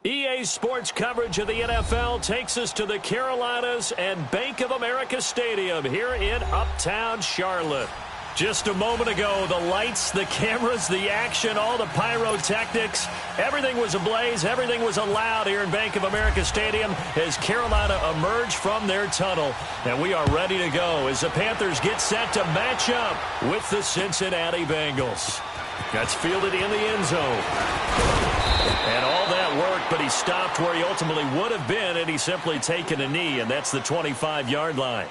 EA Sports coverage of the NFL takes us to the Carolinas and Bank of America Stadium here in Uptown Charlotte. Just a moment ago, the lights, the cameras, the action, all the pyrotechnics, everything was ablaze, everything was allowed here in Bank of America Stadium as Carolina emerged from their tunnel. And we are ready to go as the Panthers get set to match up with the Cincinnati Bengals. That's fielded in the end zone. And all that worked, but he stopped where he ultimately would have been, and he's simply taken a knee, and that's the 25-yard line.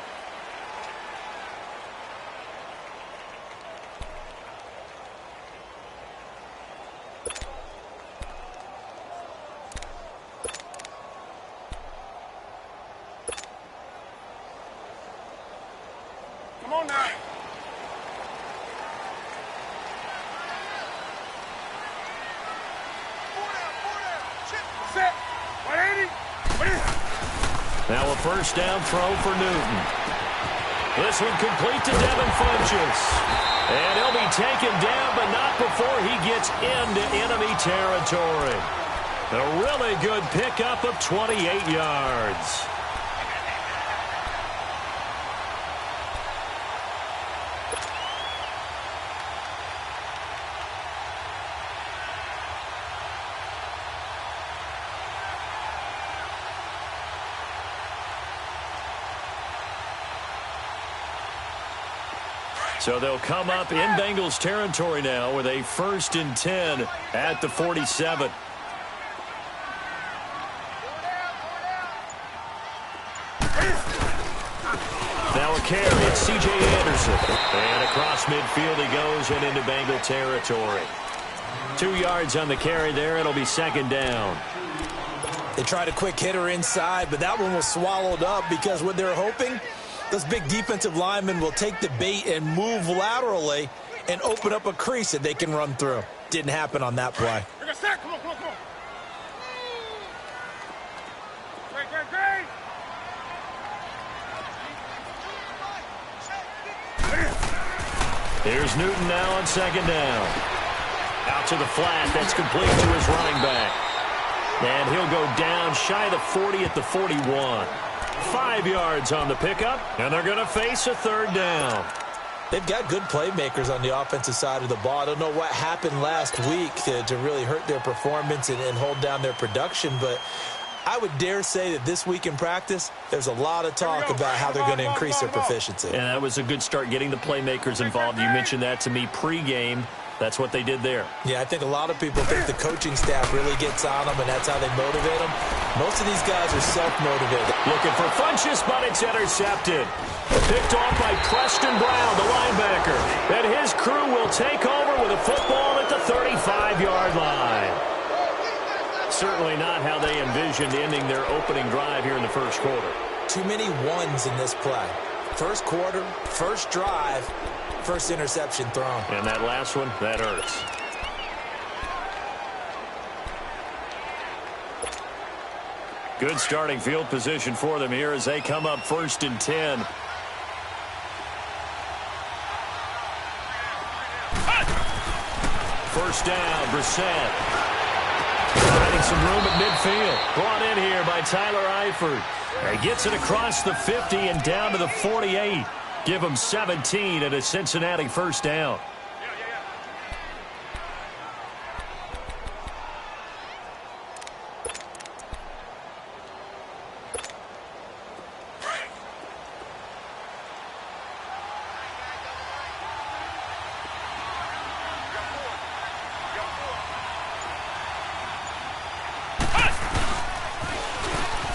Come on now. Now a first down throw for Newton. This one complete to Devin Funchess. And he'll be taken down, but not before he gets into enemy territory. A really good pickup of 28 yards. So they'll come up in Bengals territory now with a 1st and 10 at the 47. Now a carry. It's C.J. Anderson. And across midfield he goes and into Bengal territory. 2 yards on the carry there. It'll be 2nd down. They tried a quick hitter inside, but that one was swallowed up because what they're hoping, those big defensive linemen will take the bait and move laterally and open up a crease that they can run through. Didn't happen on that play. Come on. Great. Here's Newton now on 2nd down. Out to the flat. That's complete to his running back. And he'll go down shy of the 40 at the 41. 5 yards on the pickup, and they're going to face a 3rd down. They've got good playmakers on the offensive side of the ball. I don't know what happened last week to really hurt their performance and hold down their production, but I would dare say that this week in practice, there's a lot of talk about how they're going to increase their proficiency. And that was a good start getting the playmakers involved. You mentioned that to me pregame. That's what they did there. Yeah, I think a lot of people think the coaching staff really gets on them, and that's how they motivate them. Most of these guys are self-motivated. Looking for Funchess, but it's intercepted. Picked off by Preston Brown, the linebacker. And his crew will take over with a football at the 35-yard line. Certainly not how they envisioned ending their opening drive here in the first quarter. Too many ones in this play. First quarter, first drive, first interception thrown. And that last one, that hurts. Good starting field position for them here as they come up 1st and 10. First down, Brissett. Finding some room at midfield. Brought in here by Tyler Eifert. He gets it across the 50 and down to the 48. Give him 17 at a Cincinnati 1st down.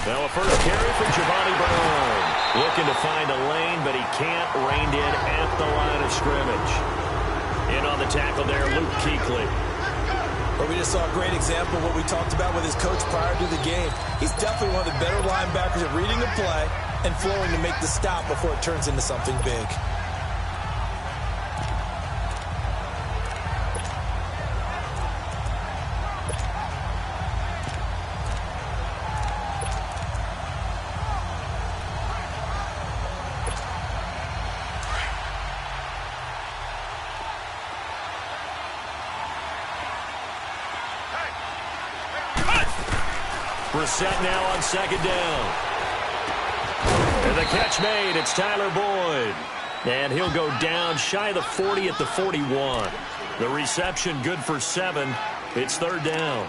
Now a first carry from Giovanni Bernard. Looking to find a lane, but he can't. Reined in at the line of scrimmage. In on the tackle there, Luke Kuechly. Well, we just saw a great example of what we talked about with his coach prior to the game. He's definitely one of the better linebackers at reading the play and flowing to make the stop before it turns into something big. Brissett now on second down. And the catch made. It's Tyler Boyd. And he'll go down shy of the 40 at the 41. The reception good for 7. It's third down.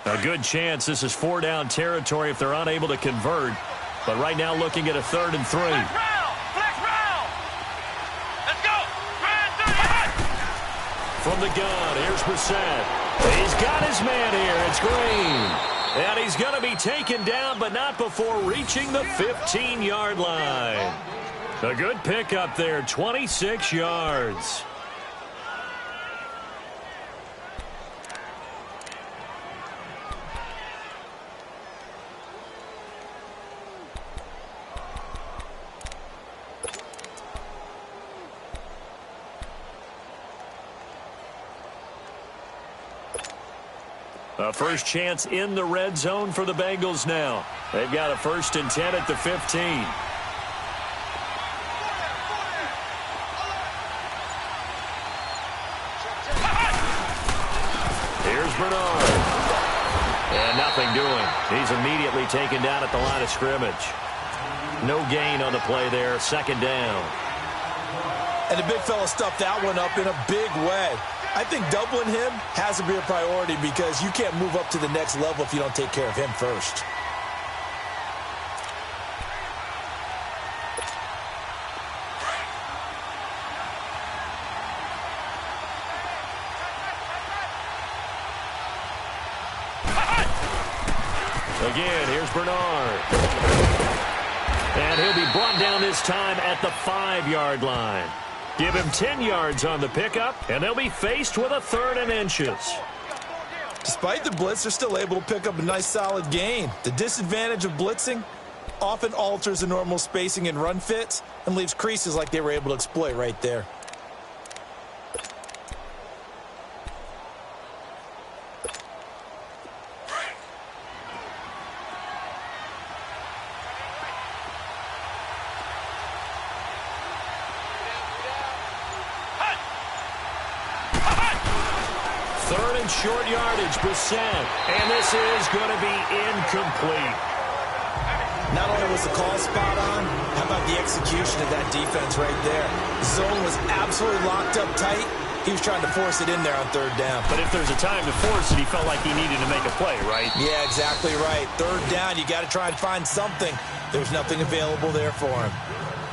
A good chance this is 4-down territory if they're unable to convert. But right now looking at a 3rd and 3. Flex round. Let's go. From the gun, here's Brissett. He's got his man here. It's Green. And he's going to be taken down, but not before reaching the 15-yard line. A good pickup there, 26 yards. A first chance in the red zone for the Bengals now. They've got a 1st and 10 at the 15. Here's Bernard. And nothing doing. He's immediately taken down at the line of scrimmage. No gain on the play there. 2nd down. And the big fella stuffed that one up in a big way. I think doubling him has to be a priority because you can't move up to the next level if you don't take care of him first. Again, here's Bernard. And he'll be brought down this time at the 5-yard line. Give him 10 yards on the pickup, and they'll be faced with a 3rd and inches. Despite the blitz, they're still able to pick up a nice solid gain. The disadvantage of blitzing often alters the normal spacing and run fits and leaves creases like they were able to exploit right there. Short yardage, Brissett. And this is going to be incomplete. Not only was the call spot on, how about the execution of that defense right there? The zone was absolutely locked up tight. He was trying to force it in there on 3rd down. But if there's a time to force it, he felt like he needed to make a play, right? Yeah, exactly right. 3rd down, you got to try and find something. There's nothing available there for him.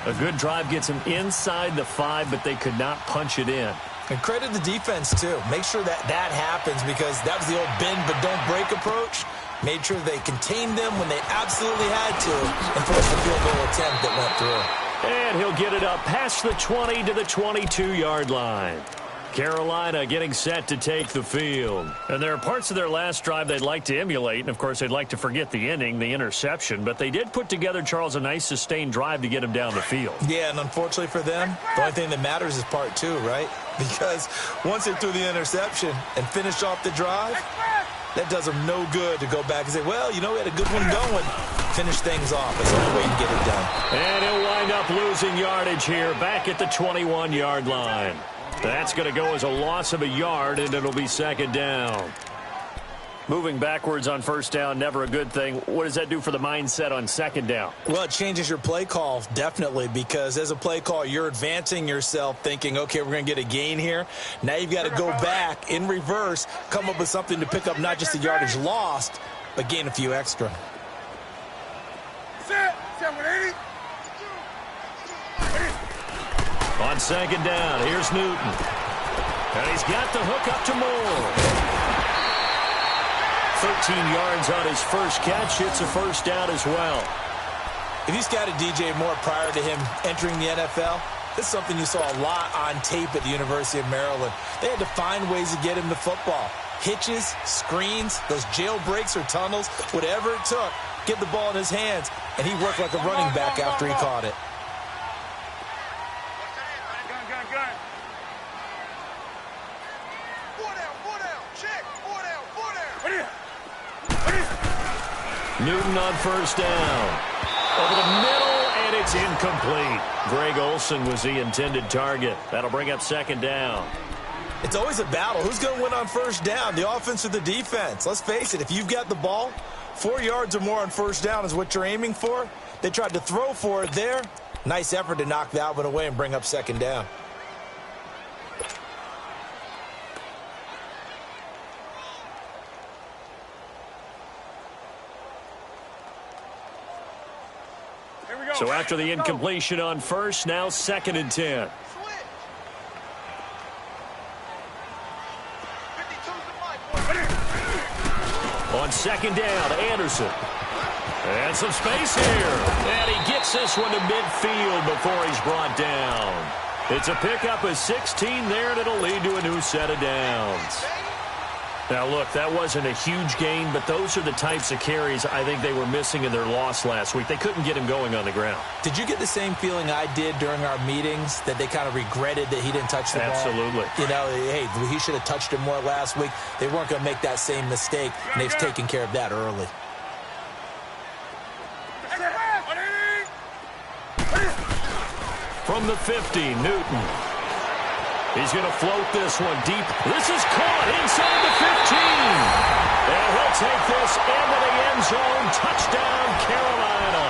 A good drive gets him inside the 5, but they could not punch it in. And credit the defense, too. Make sure that that happens because that was the old bend but don't break approach. Made sure they contained them when they absolutely had to and forced the field goal attempt that went through. And he'll get it up past the 20 to the 22-yard line. Carolina getting set to take the field. And there are parts of their last drive they'd like to emulate, and, of course, they'd like to forget the ending, the interception. But they did put together, Charles, a nice sustained drive to get him down the field. Yeah, and unfortunately for them, the only thing that matters is part 2, right? Because once they threw the interception and finished off the drive, that does them no good to go back and say, well, you know, we had a good one going. Finish things off. That's the only way you can get it done. And he'll wind up losing yardage here back at the 21-yard line. That's going to go as a loss of a yard, and it'll be 2nd down. Moving backwards on 1st down, never a good thing. What does that do for the mindset on 2nd down? Well, it changes your play call, definitely, because as a play call, you're advancing yourself thinking, okay, we're going to get a gain here. Now you've got to go back in reverse, come up with something to pick up not just the yardage lost, but gain a few extra. Set 180. On 2nd down, here's Newton. And he's got the hook up to Moore. 13 yards on his first catch. It's a 1st down as well. If you scouted DJ Moore prior to him entering the NFL, this is something you saw a lot on tape at the University of Maryland. They had to find ways to get him the football. Hitches, screens, those jailbreaks or tunnels, whatever it took, get the ball in his hands, and he worked like a running back after he caught it. Newton on first down. Over the middle, and it's incomplete. Greg Olsen was the intended target. That'll bring up second down. It's always a battle. Who's going to win on first down, the offense or the defense? Let's face it, if you've got the ball, 4 yards or more on first down is what you're aiming for. They tried to throw for it there. Nice effort to knock that one away and bring up second down. So after the incompletion on first, now 2nd and 10. On second down, Anderson. And some space here. And he gets this one to midfield before he's brought down. It's a pickup of 16 there, and it'll lead to a new set of downs. Now, look, that wasn't a huge gain, but those are the types of carries I think they were missing in their loss last week. They couldn't get him going on the ground. Did you get the same feeling I did during our meetings, that they kind of regretted that he didn't touch the ball? Absolutely. You know, hey, he should have touched it more last week. They weren't going to make that same mistake, and they've taken care of that early. From the 50, Newton. He's going to float this one deep. This is caught inside the 15. And he'll take this into the end zone. Touchdown, Carolina.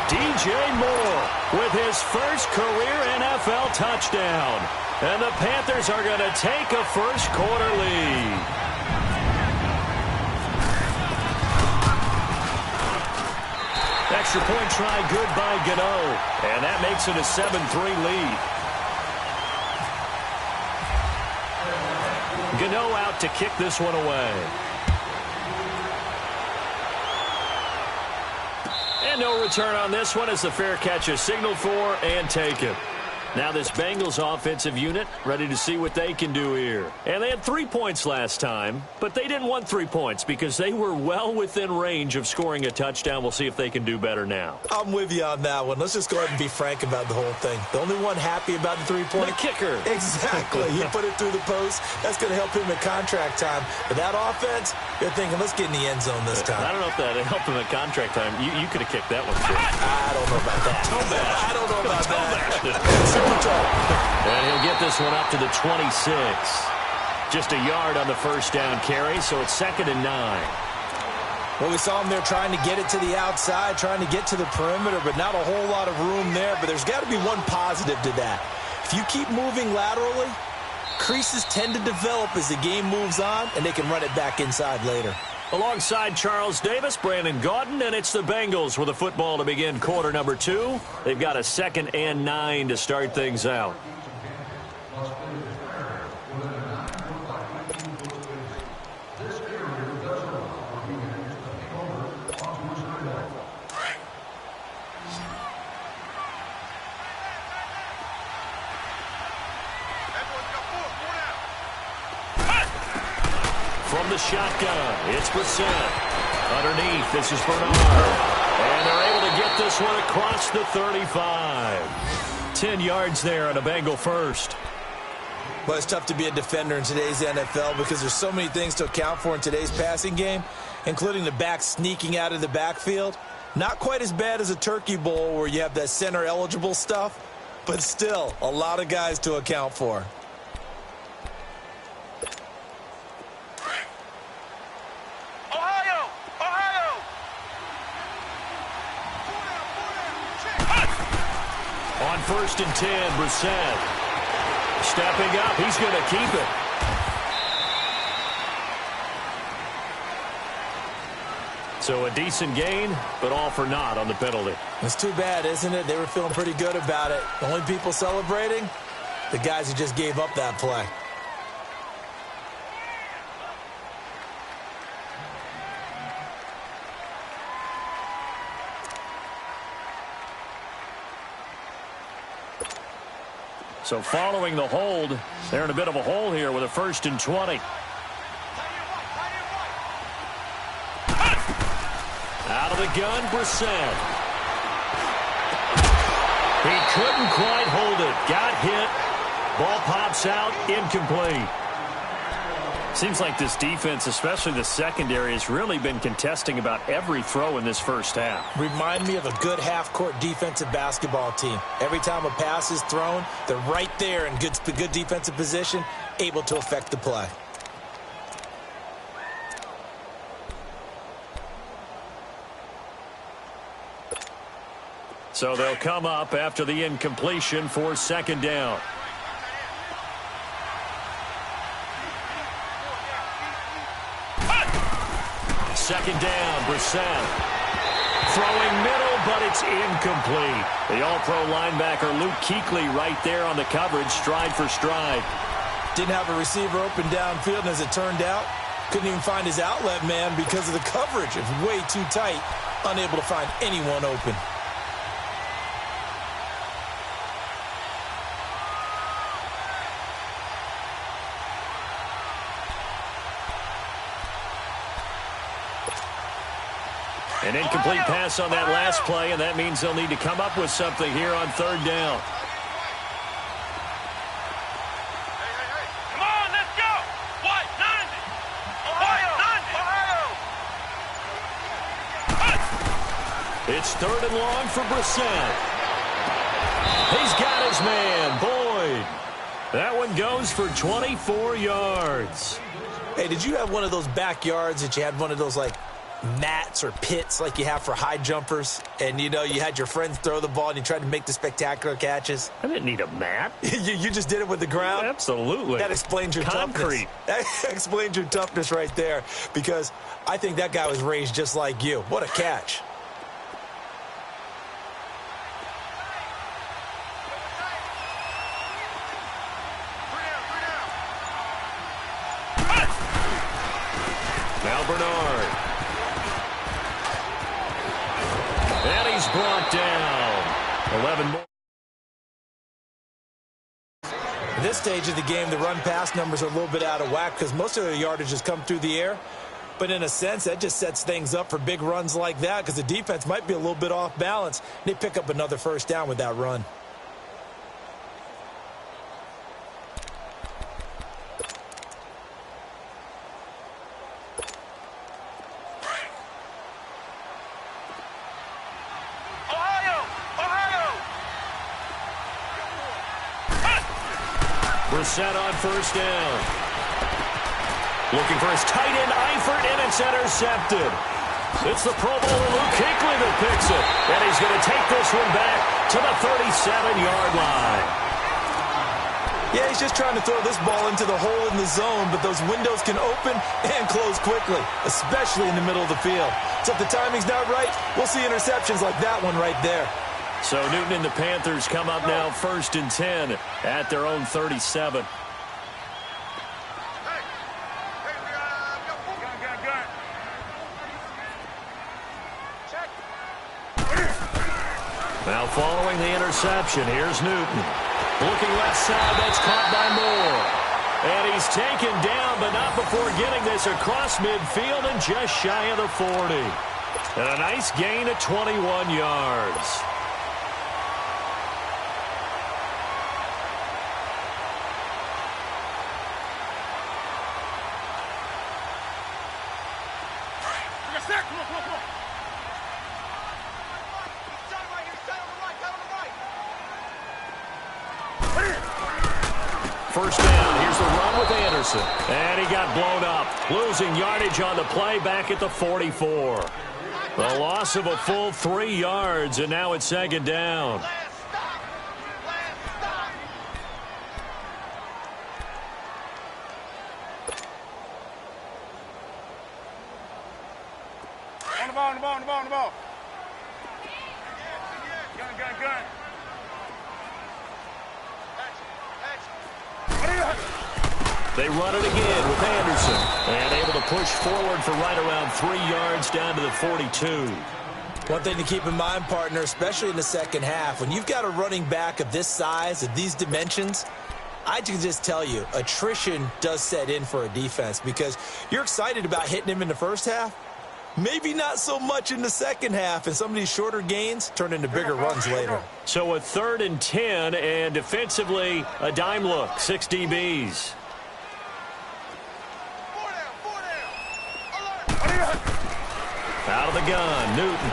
DJ Moore with his first career NFL touchdown. And the Panthers are going to take a first-quarter lead. Extra point try good by Gano. And that makes it a 7-3 lead. Gano out to kick this one away. And no return on this one as the fair catch is signaled for and taken. Now this Bengals offensive unit ready to see what they can do here. And they had 3 points last time, but they didn't want 3 points because they were well within range of scoring a touchdown. We'll see if they can do better now. I'm with you on that one. Let's just go ahead and be frank about the whole thing. The only one happy about the 3-point? The kicker. Exactly. He put it through the post. That's going to help him at contract time. But that offense, you're thinking, let's get in the end zone this time. I don't know if that helped him at contract time. You could have kicked that one, too. I don't know about that. I don't know about that. And he'll get this one up to the 26. Just a yard on the first down carry, so it's 2nd and 9. Well, we saw him there trying to get it to the outside, trying to get to the perimeter, but not a whole lot of room there. But there's got to be one positive to that. If you keep moving laterally, creases tend to develop as the game moves on, and they can run it back inside later. Alongside Charles Davis, Brandon Gaudin, and it's the Bengals with the football to begin quarter number 2. They've got a 2nd and 9 to start things out. From the shotgun, it's Brissett. Underneath, this is Bernard. And they're able to get this one across the 35. 10 yards there on a Bengal first. Well, it's tough to be a defender in today's NFL because there's so many things to account for in today's passing game, including the back sneaking out of the backfield. Not quite as bad as a turkey bowl where you have that center-eligible stuff, but still a lot of guys to account for. On 1st and 10, Brissett. Stepping up, he's going to keep it. So a decent gain, but all for naught on the penalty. It's too bad, isn't it? They were feeling pretty good about it. The only people celebrating, the guys who just gave up that play. So following the hold, they're in a bit of a hole here with a 1st and 20. Out of the gun, Brissett. He couldn't quite hold it. Got hit. Ball pops out, incomplete. Seems like this defense, especially the secondary, has really been contesting about every throw in this first half. Remind me of a good half-court defensive basketball team. Every time a pass is thrown, they're right there in good defensive position, able to affect the play. So they'll come up after the incompletion for second down. Second down, Brissett. Throwing middle, but it's incomplete. The all-pro linebacker Luke Kuechly right there on the coverage, stride for stride. Didn't have a receiver open downfield, and as it turned out, couldn't even find his outlet man because of the coverage. It's way too tight, unable to find anyone open. An incomplete pass on that last play, and that means they'll need to come up with something here on third down. Come on, let's go. White, 90. White, 90. It's third and long for Brissett. He's got his man, Boyd. That one goes for 24 yards. Hey, did you have one of those backyards that you had one of those, like, mats or pits like you have for high jumpers, and you had your friends throw the ball and you tried to make the spectacular catches? I didn't need a mat. you just did it with the ground? Absolutely. That explains your toughness. That explains your toughness right there, because I think that guy was raised just like you. What a catch. Now Bernard. And he's brought down. 11 more. At this stage of the game, the run-pass numbers are a little bit out of whack because most of their yardage has come through the air. But in a sense, that just sets things up for big runs like that because the defense might be a little bit off balance. They pick up another first down with that run. Brissett on first down. Looking for his tight end, Eifert, and it's intercepted. It's the Pro Bowler Luke Kuechly that picks it. And he's going to take this one back to the 37-yard line. Yeah, he's just trying to throw this ball into the hole in the zone, but those windows can open and close quickly, especially in the middle of the field. So if the timing's not right, we'll see interceptions like that one right there. So Newton and the Panthers come up now 1st and 10 at their own 37. Now following the interception, here's Newton. Looking left side, that's caught by Moore. And he's taken down, but not before getting this across midfield and just shy of the 40. And a nice gain of 21 yards. First down. Here's the run with Anderson. And he got blown up. Losing yardage on the play back at the 44. The loss of a full 3 yards, and now it's second down. On the ball. Gun. They run it again with Anderson. And able to push forward for right around 3 yards down to the 42. One thing to keep in mind, partner, especially in the second half, when you've got a running back of this size, of these dimensions, I can just tell you, attrition does set in for a defense because you're excited about hitting him in the first half. Maybe not so much in the second half, and some of these shorter gains turn into bigger runs later. So a 3rd and 10, and defensively, a dime look, 6 DBs. gun. Newton.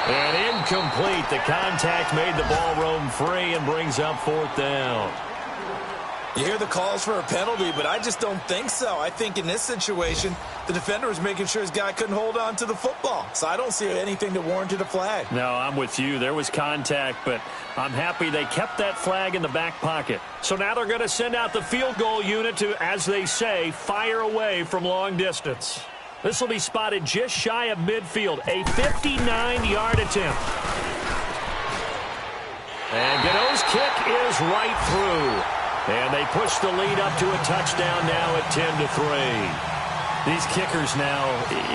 And incomplete. The contact made the ball roam free and brings up 4th down. You hear the calls for a penalty, but I just don't think so. I think in this situation, the defender was making sure his guy couldn't hold on to the football. So I don't see anything that warranted a flag. No, I'm with you. There was contact, but I'm happy they kept that flag in the back pocket. So now they're going to send out the field goal unit to, as they say, fire away from long distance. This will be spotted just shy of midfield, a 59-yard attempt. And Gano's kick is right through. And they push the lead up to a touchdown now at 10-3. These kickers now,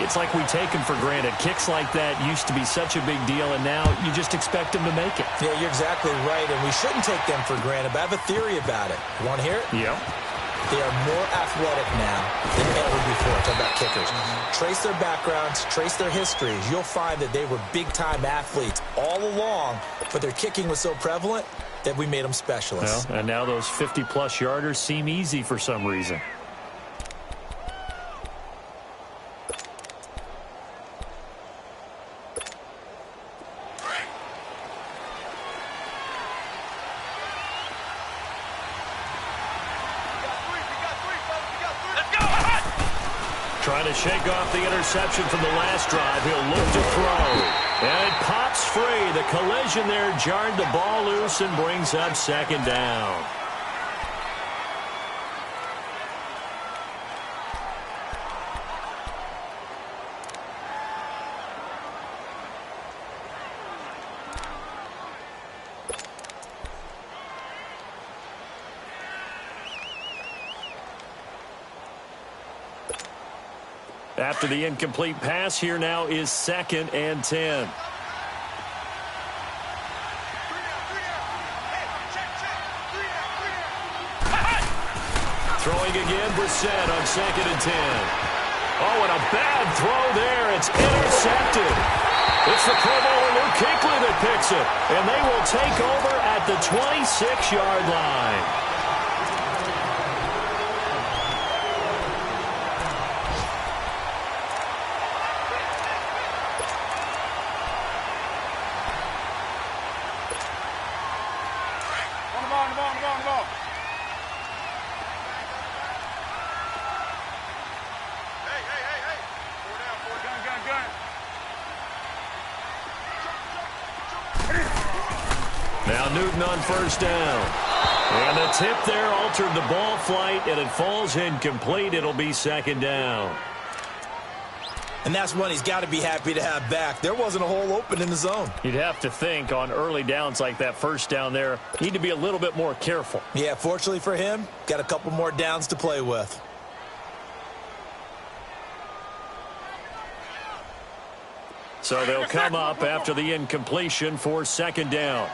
it's like we take them for granted. Kicks like that used to be such a big deal, and now you just expect them to make it. Yeah, you're exactly right, and we shouldn't take them for granted, but I have a theory about it. You want to hear it? Yeah. They are more athletic now than ever before. Talk about kickers. Trace their backgrounds, trace their histories. You'll find that they were big-time athletes all along, but their kicking was so prevalent that we made them specialists. Well, and now those 50-plus yarders seem easy for some reason. Trying to shake off the interception from the last drive. He'll look to throw. And it pops free. The collision there jarred the ball loose and brings up 2nd down. After the incomplete pass, here now is 2nd and 10. Throwing again, Brissett on 2nd and 10. Oh, and a bad throw there. It's intercepted. It's the Pro Bowler Luke Kuechly that picks it. And they will take over at the 26-yard line. Now Newton on 1st down. And the tip there altered the ball flight, and it falls incomplete. It'll be 2nd down. And that's one he's got to be happy to have back. There wasn't a hole open in the zone. You'd have to think on early downs like that 1st down there, need to be a little bit more careful. Yeah, fortunately for him, got a couple more downs to play with. So they'll come up after the incompletion for 2nd down.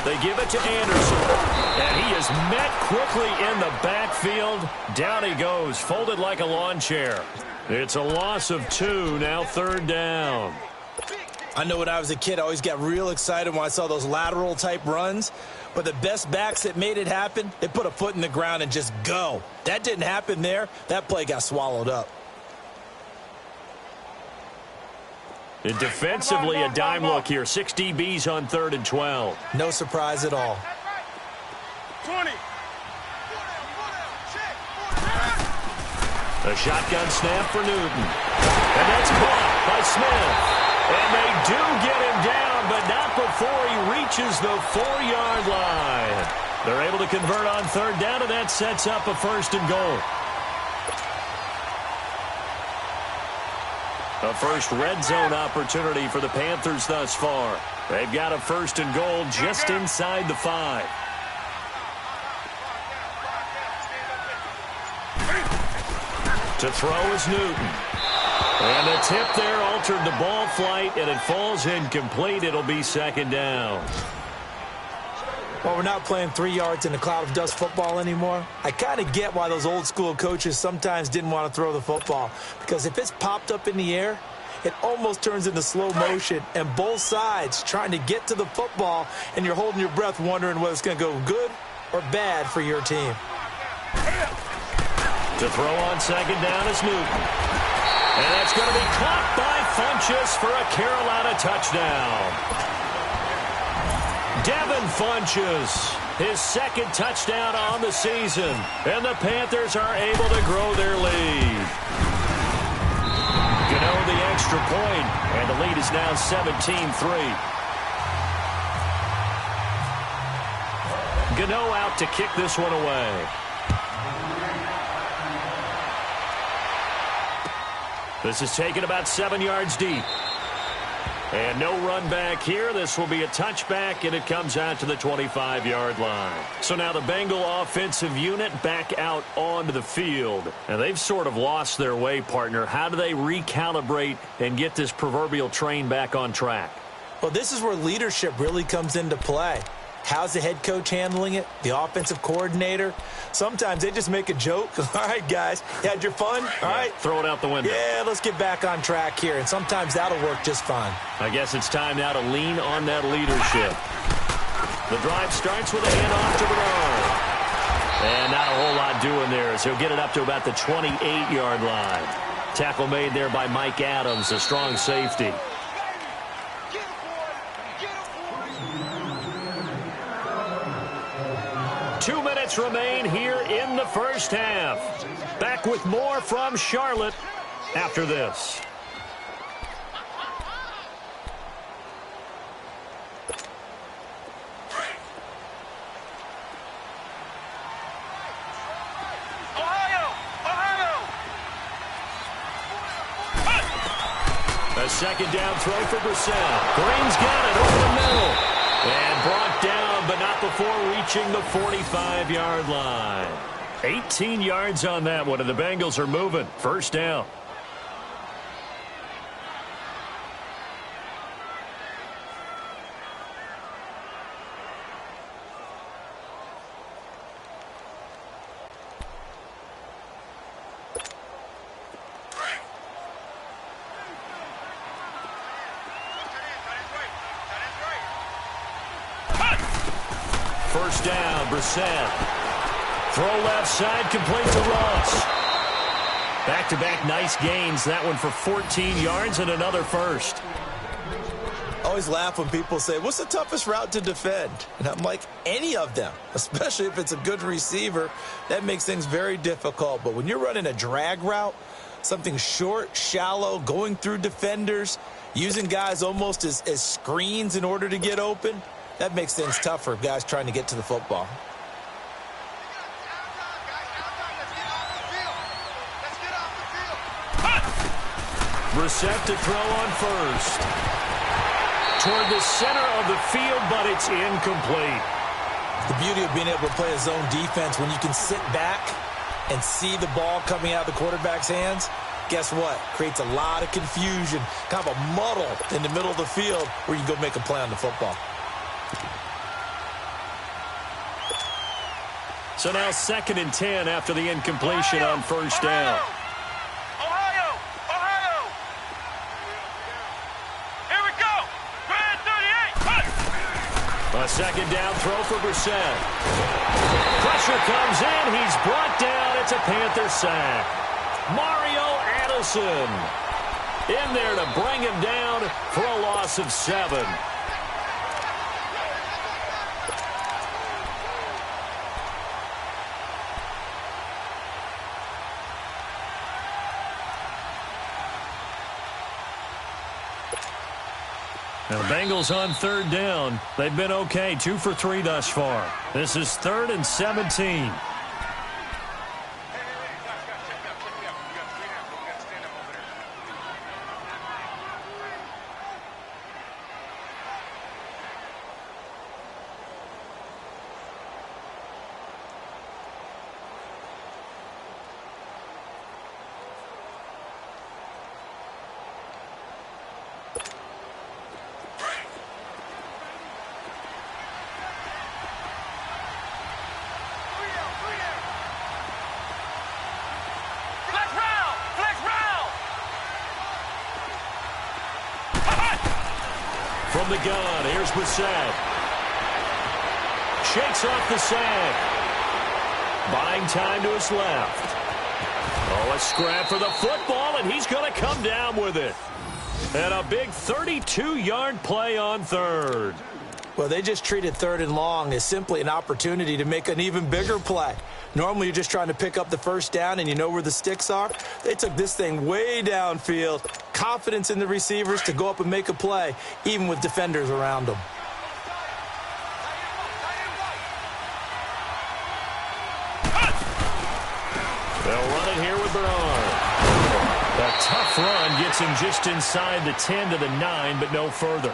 They give it to Anderson, and he is met quickly in the backfield. Down he goes, folded like a lawn chair. It's a loss of 2, now 3rd down. I know when I was a kid, I always got real excited when I saw those lateral-type runs. But the best backs that made it happen, they put a foot in the ground and just go. That didn't happen there. That play got swallowed up. And defensively, a dime look here. 6 DBs on 3rd and 12. No surprise at all. 20. A shotgun snap for Newton. And that's caught by Smith. And they do get him down, but not before he reaches the 4-yard line. They're able to convert on 3rd down, and that sets up a 1st and goal. A first red zone opportunity for the Panthers thus far. They've got a 1st and goal just inside the 5. To throw is Newton. And the tip there altered the ball flight, and it falls incomplete. It'll be 2nd down. Well, we're not playing 3 yards in a cloud of dust football anymore. I kind of get why those old school coaches sometimes didn't want to throw the football. Because if it's popped up in the air, it almost turns into slow motion, and both sides trying to get to the football, and you're holding your breath wondering whether it's going to go good or bad for your team. To throw on second down is Newton. And that's going to be caught by Funchess for a Carolina touchdown. Devin Funchess, his second touchdown on the season. And the Panthers are able to grow their lead. Gano the extra point, and the lead is now 17-3. Gano out to kick this one away. This is taken about 7 yards deep. And no run back here. This will be a touchback, and it comes out to the 25-yard line. So now the Bengal offensive unit back out onto the field. And they've sort of lost their way, partner. How do they recalibrate and get this proverbial train back on track? Well, this is where leadership really comes into play. How's the head coach handling it? The offensive coordinator? Sometimes they just make a joke. All right, guys, you had your fun? All right. Throw it out the window. Yeah, let's get back on track here. And sometimes that'll work just fine. I guess it's time now to lean on that leadership. The drive starts with a handoff to Bernard. And not a whole lot doing there as he'll get it up to about the 28-yard line. Tackle made there by Mike Adams, a strong safety. 2 minutes remain here in the first half. Back with more from Charlotte after this. A second down throw for Brissett. Green's got it over the middle. And brought down, but not before reaching the 45-yard line. 18 yards on that one, and the Bengals are moving. First down. First down, Brissett. Throw left side, complete to Ross. Back-to-back nice gains. That one for 14 yards and another first. I always laugh when people say, what's the toughest route to defend? And I'm like, any of them, especially if it's a good receiver. That makes things very difficult. But when you're running a drag route, something short, shallow, going through defenders, using guys almost as screens in order to get open, that makes things tough for guys trying to get to the football. Brissett to throw on first. Toward the center of the field, but it's incomplete. The beauty of being able to play a zone defense when you can sit back and see the ball coming out of the quarterback's hands, guess what? Creates a lot of confusion, kind of a muddle in the middle of the field where you can go make a play on the football. So now 2nd and 10 after the incompletion on first down. Here we go. Red 38. A second down throw for Brissett. Pressure comes in. He's brought down. It's a Panther sack. Mario Addison in there to bring him down for a loss of 7. Now the Bengals on third down. They've been okay, 2 for 3 thus far. This is 3rd and 17. From the gun, here's Brissett. Shakes off the sack. Buying time to his left. Oh, a scrap for the football, and he's going to come down with it. And a big 32-yard play on third. Well, they just treated third and long as simply an opportunity to make an even bigger play. Normally, you're just trying to pick up the first down and you know where the sticks are. They took this thing way downfield. Confidence in the receivers to go up and make a play, even with defenders around them. They'll run it here with Bernard. A tough run gets him just inside the 10 to the 9, but no further.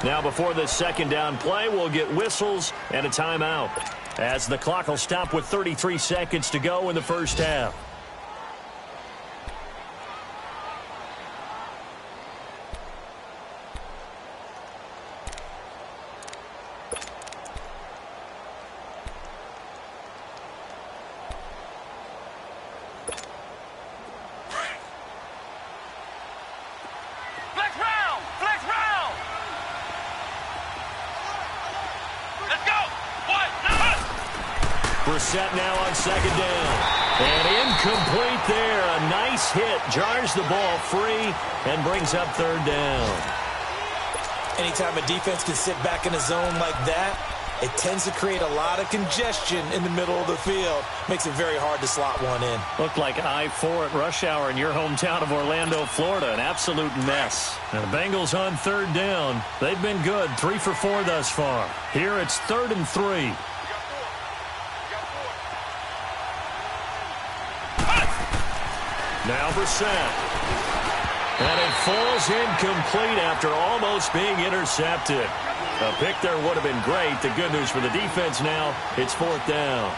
Now before this second down play, we'll get whistles and a timeout, as the clock will stop with 33 seconds to go in the first half. Brissett now on second down. And incomplete there. A nice hit. Jars the ball free and brings up third down. Anytime a defense can sit back in a zone like that, it tends to create a lot of congestion in the middle of the field. Makes it very hard to slot one in. Looked like I-4 at rush hour in your hometown of Orlando, Florida. An absolute mess. Now the Bengals on third down. They've been good. 3 for 4 thus far. Here it's 3rd and 3. Now Brissett. And it falls incomplete after almost being intercepted. A pick there would have been great. The good news for the defense now, it's 4th down.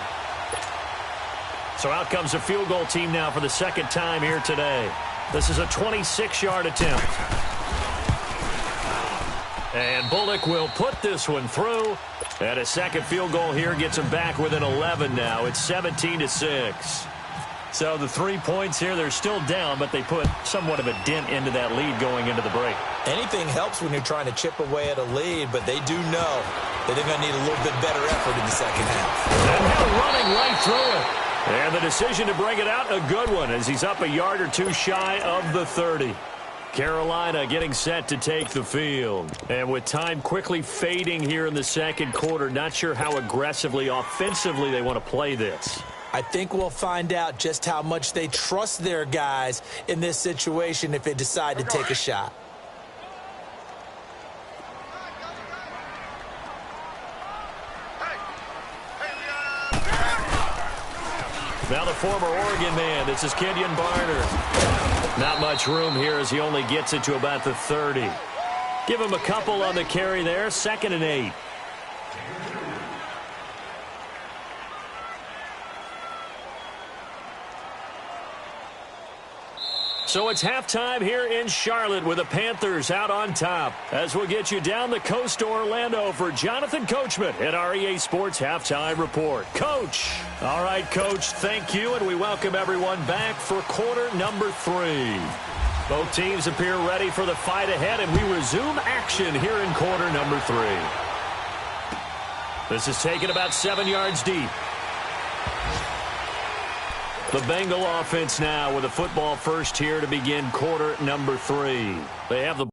So out comes a field goal team now for the second time here today. This is a 26-yard attempt. And Bullock will put this one through. And a second field goal here gets him back within 11 now. It's 17-6. So the 3 points here, they're still down, but they put somewhat of a dent into that lead going into the break. Anything helps when you're trying to chip away at a lead, but they do know that they're going to need a little bit better effort in the second half. And now running right through it. And the decision to bring it out, a good one, as he's up a yard or two shy of the 30. Carolina getting set to take the field. And with time quickly fading here in the second quarter, not sure how aggressively, offensively they want to play this. I think we'll find out just how much they trust their guys in this situation if they decide to take a shot. Now the former Oregon man, this is Kenyon Barner. Not much room here as he only gets it to about the 30. Give him a couple on the carry there, 2nd and 8. So it's halftime here in Charlotte with the Panthers out on top. As we'll get you down the coast to Orlando for Jonathan Coachman at our EA Sports Halftime Report. Coach. All right, Coach, thank you, and we welcome everyone back for quarter number 3. Both teams appear ready for the fight ahead, and we resume action here in quarter number 3. This is taken about 7 yards deep. The Bengal offense now with a football first here to begin quarter number 3. They have the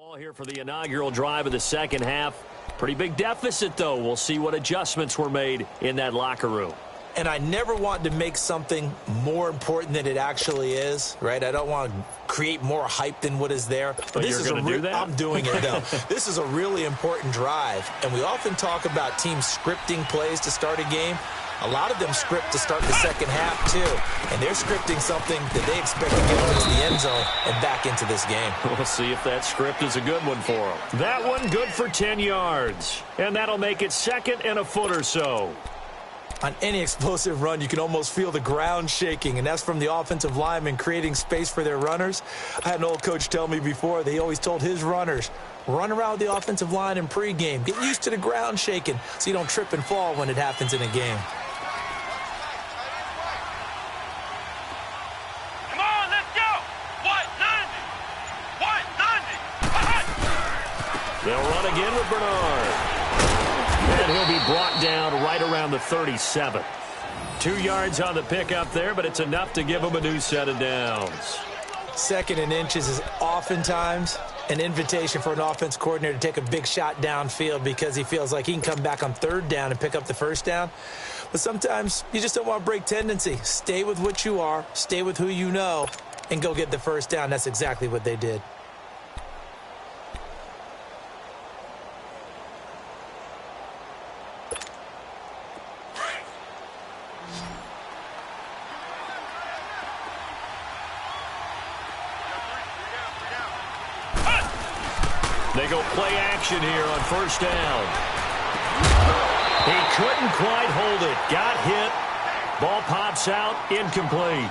Ball here for the inaugural drive of the second half. Pretty big deficit, though. We'll see what adjustments were made in that locker room. And I never want to make something more important than it actually is, right? I don't want to create more hype than what is there. But this is do that? I'm doing it, though. This is a really important drive. And we often talk about teams scripting plays to start a game. A lot of them script to start the second half, too. And they're scripting something that they expect to get them into the end zone and back into this game. We'll see if that script is a good one for them. That one good for 10 yards. And that'll make it second and a foot or so. On any explosive run, you can almost feel the ground shaking, and that's from the offensive linemen creating space for their runners. I had an old coach tell me before, they always told his runners, run around the offensive line in pregame. Get used to the ground shaking so you don't trip and fall when it happens in a game. Come on, let's go! What, 90? They'll run again with Bernard. And he'll be brought down right around the 37. 2 yards on the pickup there, but it's enough to give him a new set of downs. Second and inches is oftentimes an invitation for an offense coordinator to take a big shot downfield because he feels like he can come back on third down and pick up the first down. But sometimes you just don't want to break tendency. Stay with what you are, stay with who you know, and go get the first down. That's exactly what they did. They go play action here on first down. He couldn't quite hold it. Got hit. Ball pops out. Incomplete.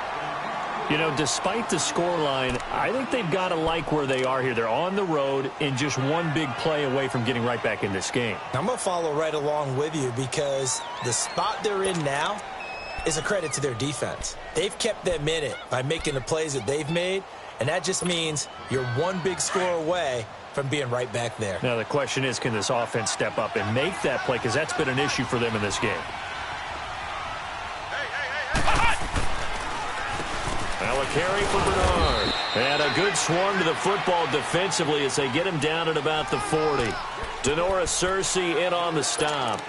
You know, despite the scoreline, I think they've got to like where they are here. They're on the road and just one big play away from getting right back in this game. I'm going to follow right along with you because the spot they're in now is a credit to their defense. They've kept them in it by making the plays that they've made, and that just means you're one big score away from being right back there. Now the question is, can this offense step up and make that play? Because that's been an issue for them in this game. Now a carry for Bernard. And a good swarm to the football defensively as they get him down at about the 40. Denora Searcy in on the stop.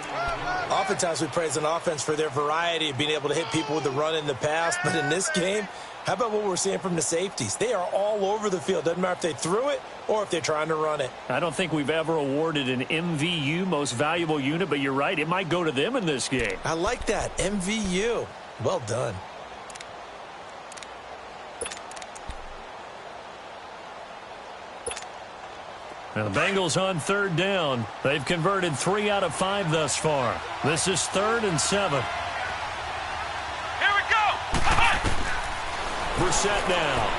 Oftentimes we praise an offense for their variety of being able to hit people with the run in the pass, but in this game, how about what we're seeing from the safeties? They are all over the field. Doesn't matter if they threw it or if they're trying to run it. I don't think we've ever awarded an MVU, most valuable unit, but you're right. It might go to them in this game. I like that. MVU. Well done. Now the Bengals on third down. They've converted 3 out of 5 thus far. This is 3rd and 7. Here we go! Brissett now.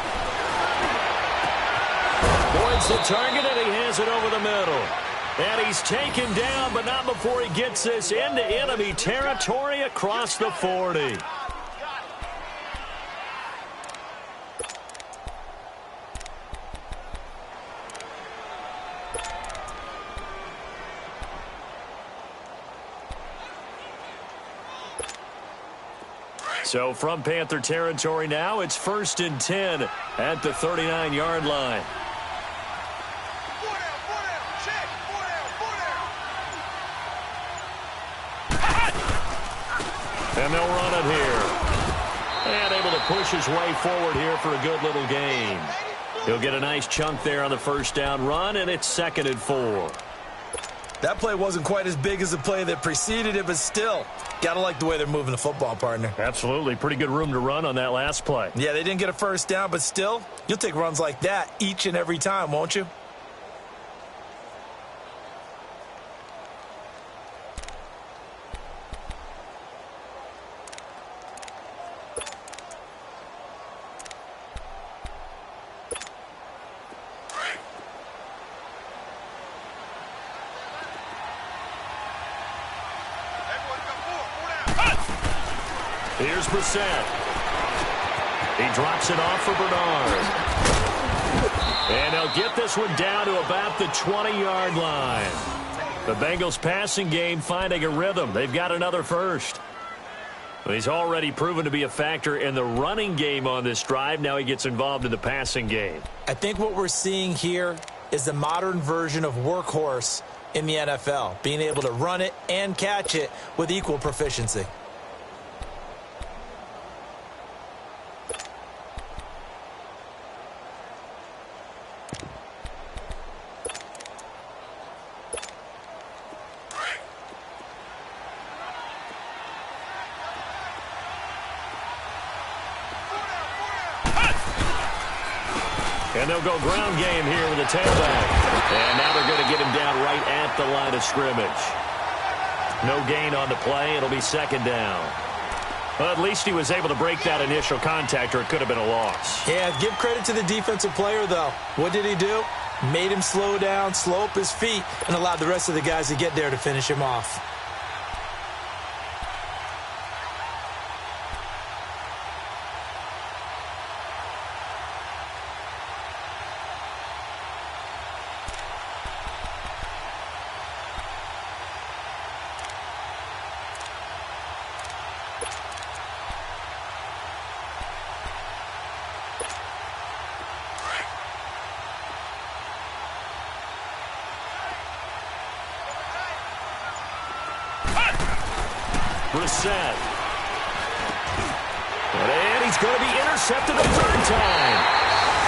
Boyd's the target, and he has it over the middle. And he's taken down, but not before he gets this into enemy territory across the 40. So from Panther territory now, it's 1st and 10 at the 39-yard line. And they'll run it here. And able to push his way forward here for a good little gain. He'll get a nice chunk there on the first down run, and it's 2nd and 4. That play wasn't quite as big as the play that preceded it, but still, got to like the way they're moving the football, partner. Absolutely. Pretty good room to run on that last play. Yeah, they didn't get a first down, but still, you'll take runs like that each and every time, won't you? Here's Brissett. He drops it off for Bernard. And they'll get this one down to about the 20-yard line. The Bengals passing game finding a rhythm. They've got another first. He's already proven to be a factor in the running game on this drive. Now he gets involved in the passing game. I think what we're seeing here is the modern version of workhorse in the NFL, being able to run it and catch it with equal proficiency. And they'll go ground game here with the tailback. And now they're going to get him down right at the line of scrimmage. No gain on the play. It'll be second down. Well, at least he was able to break that initial contact, or it could have been a loss. Yeah, give credit to the defensive player, though. What did he do? Made him slow down, slow up his feet, and allowed the rest of the guys to get there to finish him off. Reset. And he's going to be intercepted a third time.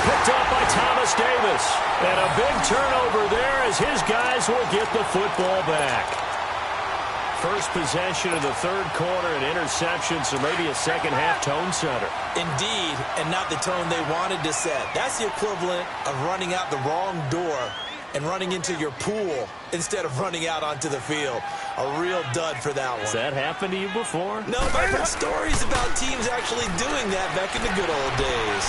Picked up by Thomas Davis. And a big turnover there as his guys will get the football back. First possession of the third quarter, an interception, so maybe a second-half tone setter. Indeed, and not the tone they wanted to set. That's the equivalent of running out the wrong door and running into your pool instead of running out onto the field. A real dud for that one. Has that happened to you before? No, but I've heard stories about teams actually doing that back in the good old days.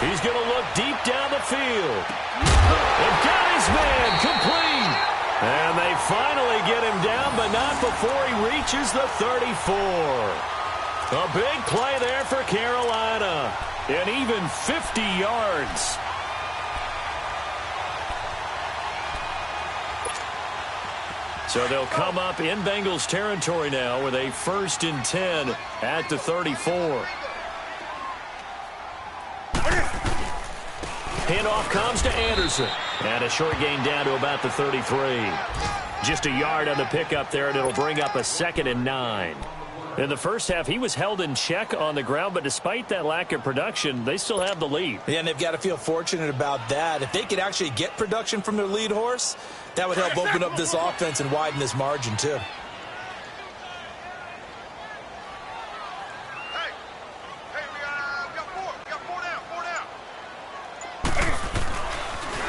He's going to look deep down the field. And got his man complete. And they finally get him down, but not before he reaches the 34. A big play there for Carolina. And even 50 yards. So they'll come up in Bengals territory now with a 1st and 10 at the 34. Handoff comes to Anderson. And a short gain down to about the 33. Just a yard on the pickup there, and it'll bring up a 2nd and 9. In the first half, he was held in check on the ground, but despite that lack of production, they still have the lead. Yeah, and they've got to feel fortunate about that. If they could actually get production from their lead horse, that would help open up this offense and widen this margin, too.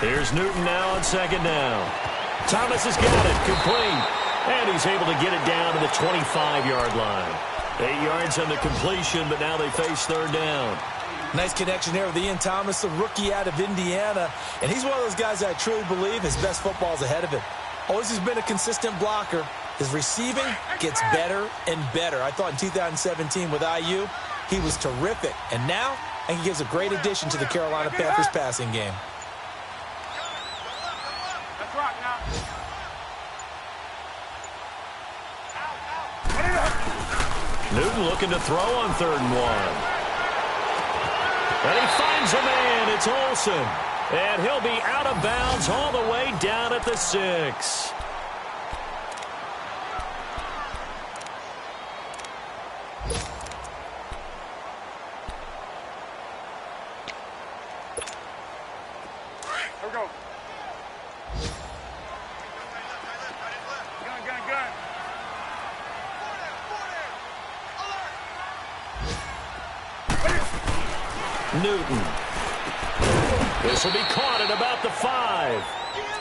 Here's Newton now on 2nd down. Thomas has got it, complete. And he's able to get it down to the 25-yard line. 8 yards on the completion, but now they face 3rd down. Nice connection there with Ian Thomas, the rookie out of Indiana. And he's one of those guys that I truly believe his best football is ahead of him. Always has been a consistent blocker. His receiving gets better and better. I thought in 2017 with IU, he was terrific. And now, I think he gives a great addition to the Carolina Panthers passing game. Newton looking to throw on 3rd and 1. And he finds a man. It's Olsen. And he'll be out of bounds all the way down at the 6. Here we go. Gun. Newton. This will be caught at about the 5.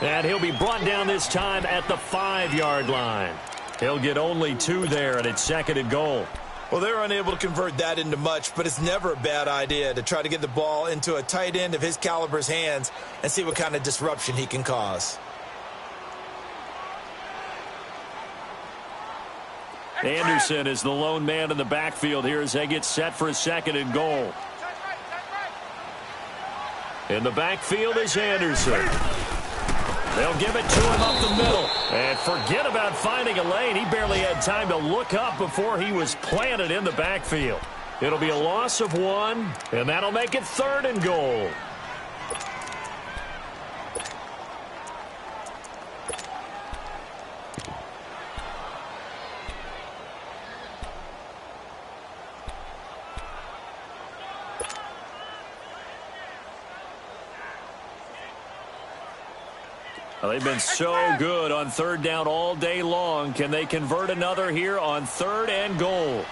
And he'll be brought down this time at the 5-yard line. He'll get only 2 there, and it's 2nd and goal. Well, they're unable to convert that into much, but it's never a bad idea to try to get the ball into a tight end of his caliber's hands and see what kind of disruption he can cause. Anderson is the lone man in the backfield here as they get set for a 2nd and goal. In the backfield is Anderson. They'll give it to him up the middle. And forget about finding a lane. He barely had time to look up before he was planted in the backfield. It'll be a loss of 1, and that'll make it 3rd and goal. Well, they've been so good on third down all day long. Can they convert another here on 3rd and goal?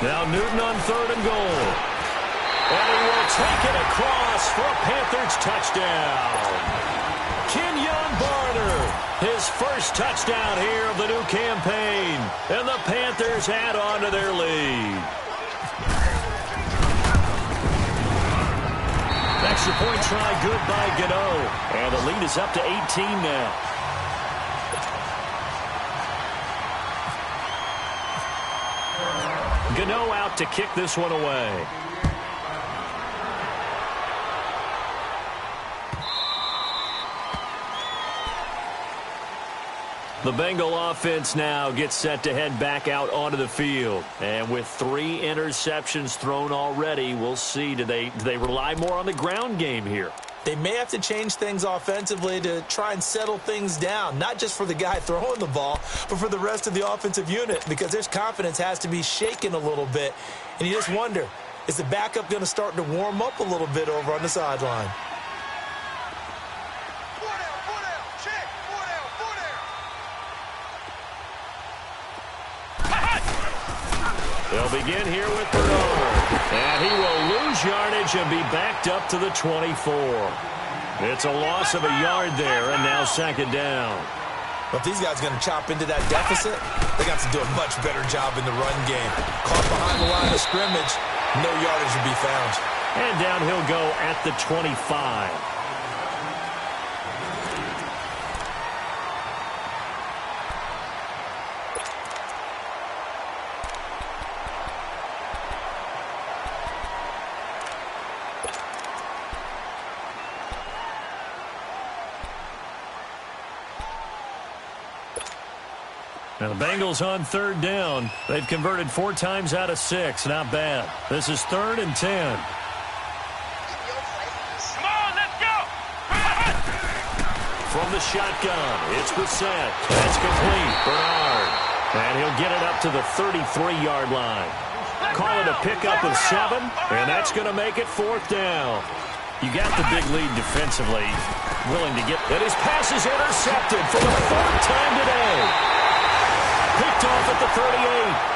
Now Newton on 3rd and goal. And he will take it across for a Panthers touchdown. Kenyon Barner, his first touchdown here of the new campaign. And the Panthers add on to their lead. Extra point try good by Gano. And the lead is up to 18 now. Gano out to kick this one away. The Bengal offense now gets set to head back out onto the field. And with 3 interceptions thrown already, we'll see. Do they rely more on the ground game here? They may have to change things offensively to try and settle things down, not just for the guy throwing the ball, but for the rest of the offensive unit, because their confidence has to be shaken a little bit. And you just wonder, is the backup going to start to warm up a little bit over on the sideline? They'll begin here with Bernard. And he will lose yardage and be backed up to the 24. It's a loss of a yard there, and now 2nd down. Well, if these guys are going to chop into that deficit, they got to do a much better job in the run game. Caught behind the line of scrimmage, no yardage to be found. And down he'll go at the 25. Now the Bengals on 3rd down. They've converted 4 times out of 6. Not bad. This is 3rd and 10. Come on, let's go! From the shotgun, it's Brissett. That's complete. Bernard. And he'll get it up to the 33-yard line. Call it a pickup of 7, and that's going to make it 4th down. You got the big lead defensively. Willing to get... And his pass is intercepted for the 4th time today. Picked off at the 38,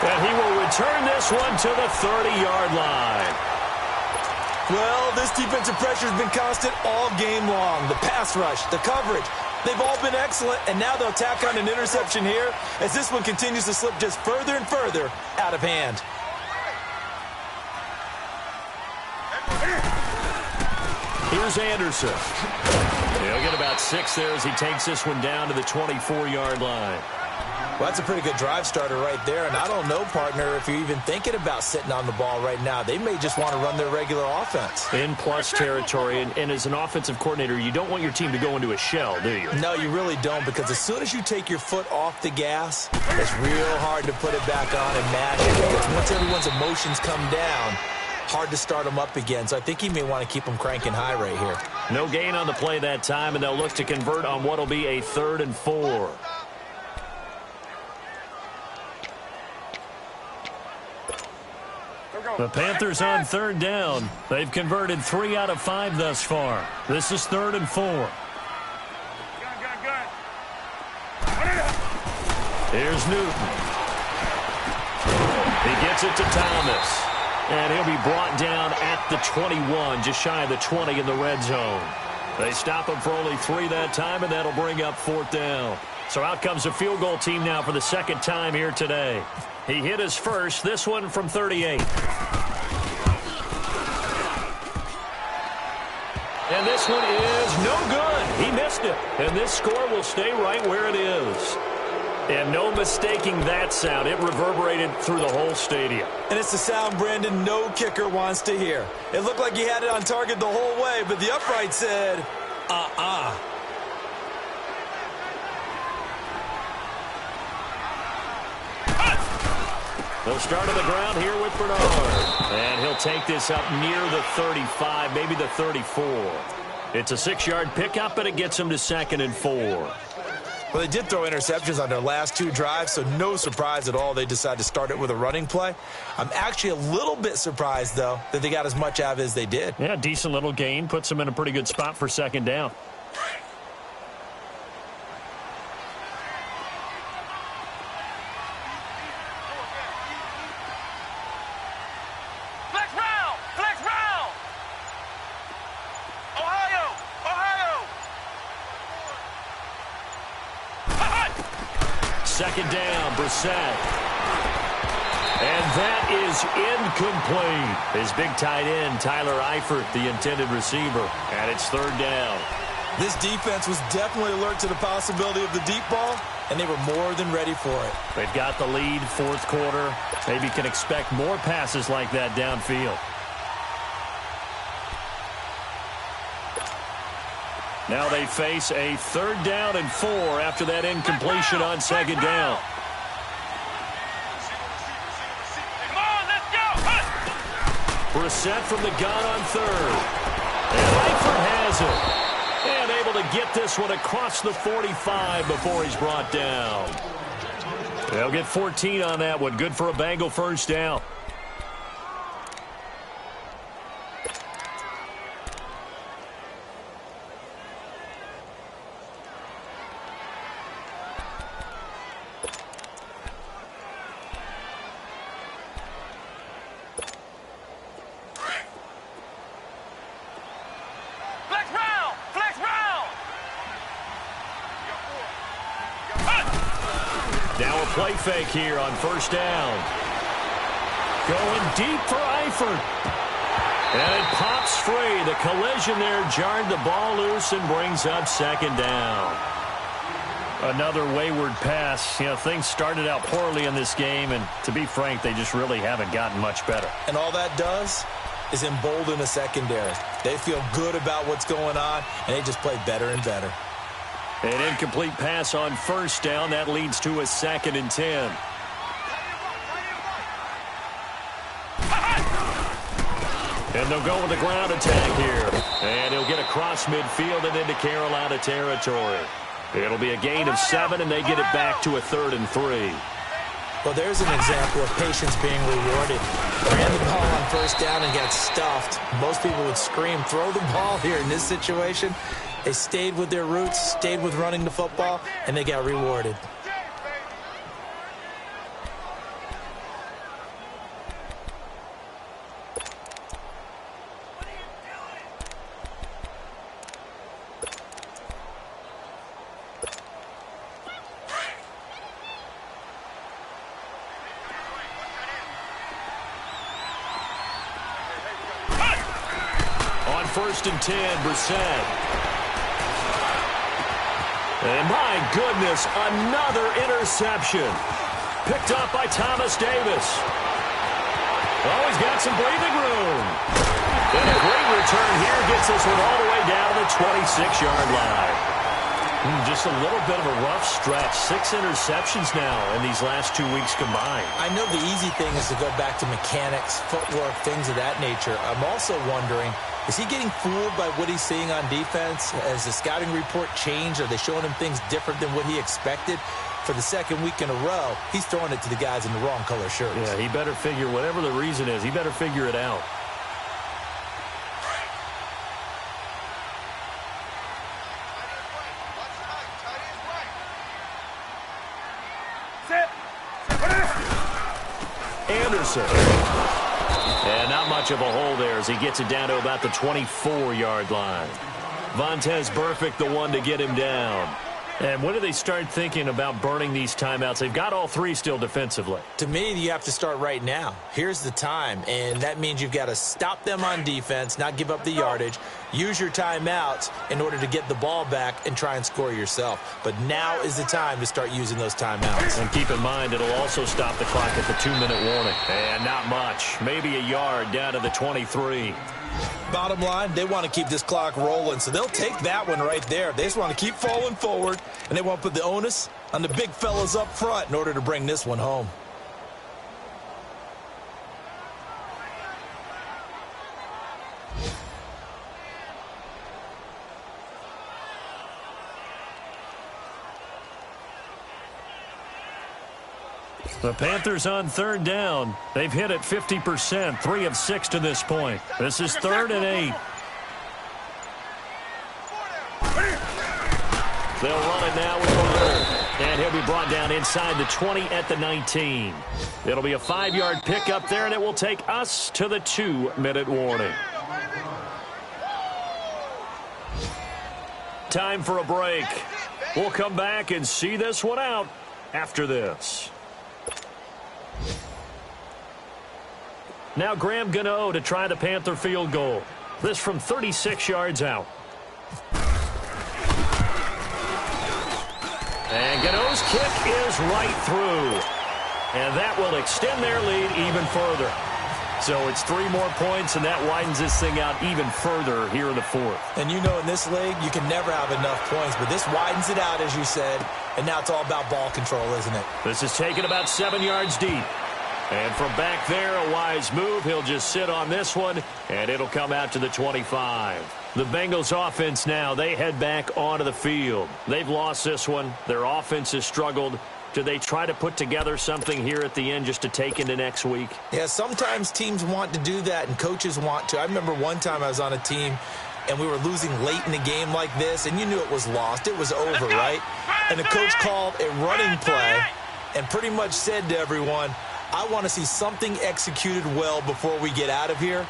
and he will return this one to the 30-yard line. Well, this defensive pressure has been constant all game long. The pass rush, the coverage, they've all been excellent, and now they'll tack on an interception here as this one continues to slip just further and further out of hand. Here's Anderson. He'll get about 6 there as he takes this one down to the 24-yard line. Well, that's a pretty good drive starter right there, and I don't know, partner, if you're even thinking about sitting on the ball right now. They may just want to run their regular offense. In plus territory, and as an offensive coordinator, you don't want your team to go into a shell, do you? No, you really don't, because as soon as you take your foot off the gas, it's real hard to put it back on and match it, because once everyone's emotions come down, hard to start them up again. So I think he may want to keep them cranking high right here. No gain on the play that time, and they'll look to convert on what will be a 3rd and 4. The Panthers on 3rd down. They've converted 3 out of 5 thus far. This is 3rd and 4. Here's Newton. He gets it to Thomas. And he'll be brought down at the 21, just shy of the 20 in the red zone. They stop him for only 3 that time, and that'll bring up 4th down. So out comes the field goal team now for the 2nd time here today. He hit his first, this one from 38. And this one is no good. He missed it. And this score will stay right where it is. And no mistaking that sound. It reverberated through the whole stadium. And it's the sound, Brandon, no kicker wants to hear. It looked like he had it on target the whole way, but the upright said, They'll start on the ground here with Bernard. And he'll take this up near the 35, maybe the 34. It's a 6-yard pickup, and it gets him to 2nd and 4. Well, they did throw interceptions on their last 2 drives, so no surprise at all they decided to start it with a running play. I'm actually a little bit surprised, though, that they got as much out of it as they did. Yeah, decent little gain. Puts them in a pretty good spot for second down. Second down, Brissett. And that is incomplete. His big tight end, Tyler Eifert, the intended receiver. And it's third down. This defense was definitely alert to the possibility of the deep ball, and they were more than ready for it. They've got the lead, fourth quarter. Maybe can expect more passes like that downfield. Now they face a third down and 4 after that incompletion on second down. Come on, let's go! Brissett from the gun on third. And Eifert has it. And able to get this one across the 45 before he's brought down. They'll get 14 on that one. Good for a Bengal first down. Now a play fake here on first down. Going deep for Eifert. And it pops free. The collision there jarred the ball loose and brings up second down. Another wayward pass. You know, things started out poorly in this game, and to be frank, they just really haven't gotten much better. And all that does is embolden the secondary. They feel good about what's going on, and they just play better and better. An incomplete pass on first down. That leads to a 2nd and 10. And they'll go with the ground attack here. And he'll get across midfield and into Carolina territory. It'll be a gain of 7, and they get it back to a 3rd and 3. Well, there's an example of patience being rewarded. Ran the ball on first down and got stuffed. Most people would scream, throw the ball here in this situation. They stayed with their roots, stayed with running the football, and they got rewarded. On 1st and 10, Brissett. And my goodness, another interception. Picked up by Thomas Davis. Oh, he's got some breathing room. And a great return here gets this one all the way down to the 26-yard line. Just a little bit of a rough stretch. 6 interceptions now in these last 2 weeks combined. I know the easy thing is to go back to mechanics, footwork, things of that nature. I'm also wondering, is he getting fooled by what he's seeing on defense? Has the scouting report changed? Are they showing him things different than what he expected? For the 2nd week in a row, he's throwing it to the guys in the wrong color shirts. Yeah, he better figure, whatever the reason is, he better figure it out. Anderson. And not much of a hole there as he gets it down to about the 24-yard line. Vontaze Burfict, the one to get him down. And when do they start thinking about burning these timeouts? They've got all 3 still defensively. To me, you have to start right now. Here's the time, and that means you've got to stop them on defense, not give up the yardage, use your timeouts in order to get the ball back and try and score yourself. But now is the time to start using those timeouts. And keep in mind, it'll also stop the clock at the 2-minute warning. And not much. Maybe a yard down to the 23. Bottom line, they want to keep this clock rolling, so they'll take that one right there. They just want to keep falling forward, and they want to put the onus on the big fellas up front in order to bring this one home. The Panthers on third down. They've hit it 50%, 3 of 6 to this point. This is 3rd and 8. They'll run it now with Leonard. And he'll be brought down inside the 20 at the 19. It'll be a 5-yard pickup there, and it will take us to the 2-minute warning. Time for a break. We'll come back and see this one out after this. Now Graham Gano to try the Panther field goal. This from 36 yards out. And Gano's kick is right through. And that will extend their lead even further. So it's 3 more points, and that widens this thing out even further here in the 4th. And you know in this league, you can never have enough points, but this widens it out, as you said, and now it's all about ball control, isn't it? This is taken about 7 yards deep. And from back there, a wise move. He'll just sit on this one, and it'll come out to the 25. The Bengals offense now, they head back onto the field. They've lost this one. Their offense has struggled. Do they try to put together something here at the end just to take into next week? Yeah, sometimes teams want to do that, and coaches want to. I remember one time I was on a team, and we were losing late in a game like this, and you knew it was lost. It was over, right? And the coach called a running play and pretty much said to everyone, I want to see something executed well before we get out of here.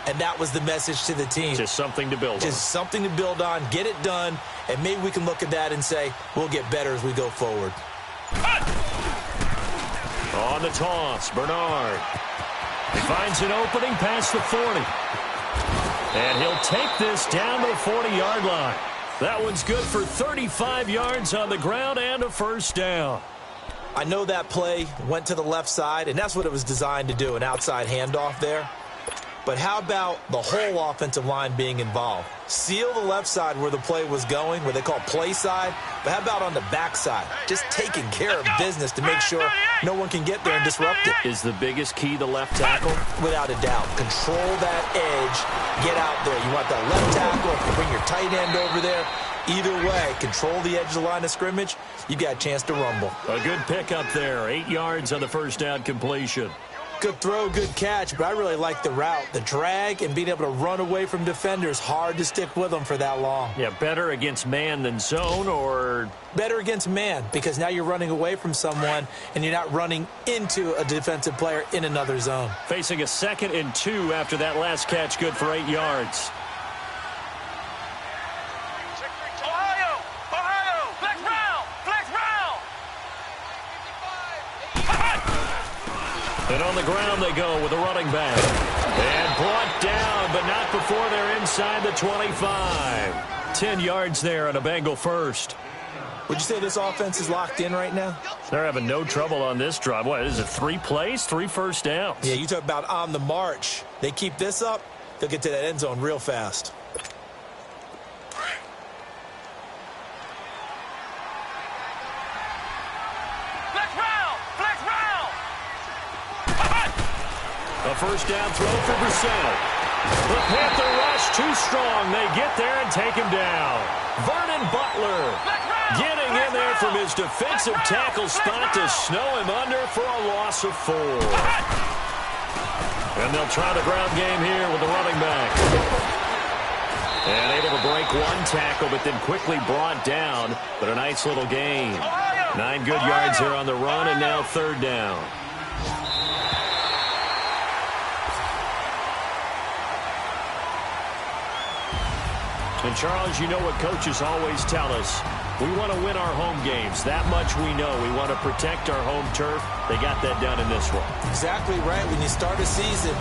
And that was the message to the team. Just something to build on. Just something to build on, get it done, and maybe we can look at that and say, we'll get better as we go forward. On the toss, Bernard. He finds an opening past the 40. And he'll take this down to the 40-yard line. That one's good for 35 yards on the ground and a first down. I know that play went to the left side, and that's what it was designed to do, an outside handoff there. But how about the whole offensive line being involved? Seal the left side where the play was going, where they call play side. But how about on the back side? Just taking care of business to make sure no one can get there and disrupt it. Is the biggest key the left tackle? Without a doubt. Control that edge. Get out there. You want that left tackle. If you bring your tight end over there, either way, control the edge of the line of scrimmage. You got a chance to rumble. A good pickup there. 8 yards on the first down completion. Good throw, good catch, but I really like the route. The drag and being able to run away from defenders, hard to stick with them for that long. Yeah, better against man than zone, or? Better against man, because now you're running away from someone and you're not running into a defensive player in another zone. Facing a 2nd and 2 after that last catch, good for 8 yards. And on the ground they go with a running back. And brought down, but not before they're inside the 25. 10 yards there on a Bengal first. Would you say this offense is locked in right now? They're having no trouble on this drive. What is it, 3 plays, 3 first downs? Yeah, you talk about on the march. They keep this up, they'll get to that end zone real fast. A first down throw for Brissett. The Panther rush too strong. They get there and take him down. Vernon Butler getting in there from his defensive tackle spot to snow him under for a loss of 4. And they'll try the ground game here with the running back. And able to break one tackle, but then quickly brought down. But a nice little gain. 9 good yards there on the run, and now 3rd down. And, Charles, you know what coaches always tell us. We want to win our home games. That much we know. We want to protect our home turf. They got that done in this one. Exactly right. When you start a season,